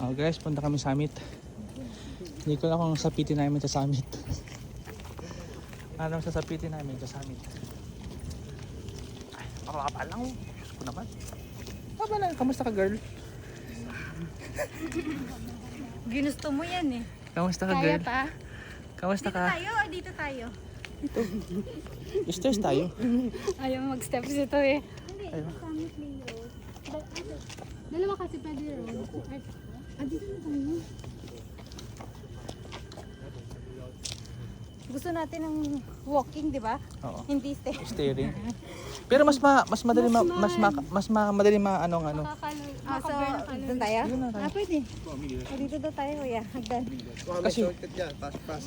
Oh guys, punta kami sa summit. Hindi ko lang kung sapitin namin sa summit. Anong sasapitin namin sa summit? Ay, makakapal lang. Diyos ko naman. Tama lang, kamusta ka girl? Ginusto mo yan eh. Kamusta ka Kaya girl? pa? Kamusta Dito ka? tayo o dito tayo? Stress tayo. Ayaw mag-steps ito eh. Hindi, Ayun. Summit Lane Road. Dalawa kasi pwede road. Dito na tayo. Gusto natin ng walking, di ba? Oo. Hindi stay. Steering. Pero mas madali madali ano. So, doon tayo? Yun na tayo. Pwede. O, dito daw tayo, kuya. Hagdan. Kasi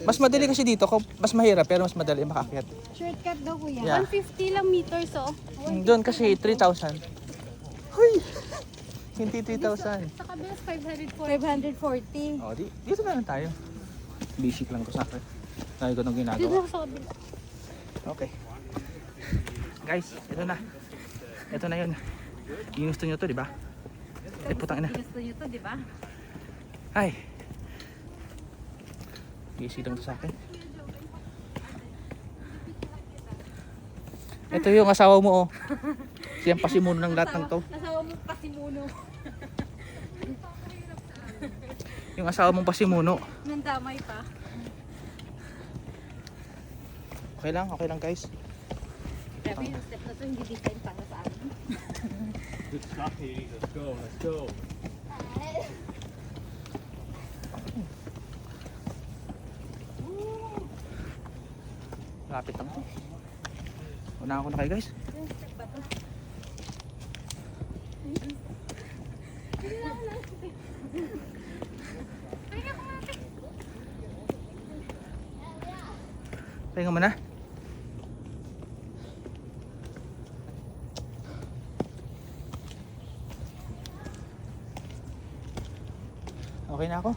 mas madali kasi dito, mas mahirap pero mas madali makaakyat. Shortcut daw, kuya. Yeah. 150 lang meters, oh. Doon kasi 3,000. Hoy! Hindi 3,000. Sa kabilas, 540. Oh, dito na lang tayo. Basic lang ko sa akin. Tayo ko nung Dito ginagawa. sa kabila. Okay. Guys, ito na. Ito na yun. Ginusto nyo to, di ba? Ay, putang ina. Gusto nyo to, di ba? Ay. Basic lang to sa akin. Ito yung asawa mo, oh. Siyang pasimuno ng lahat ng to. Asawa mo pasimuno. Yung asawa mong pasimuno. Nandamay pa. Okay lang guys. Grabe yung step na to, hindi design para sa amin. Good stuff, Edie. Let's go. Let's go. Lapit lang to. Unahan ko na kayo guys. Yung step ba to? Pahinga mo na. Okay na ako.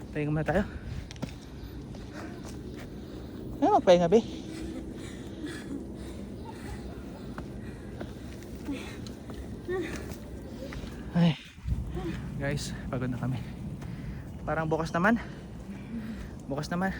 Pahinga muna tayo. Ano magpahinga, be? Ay, guys, pagod na kami. Parang bukas naman. Bukas naman.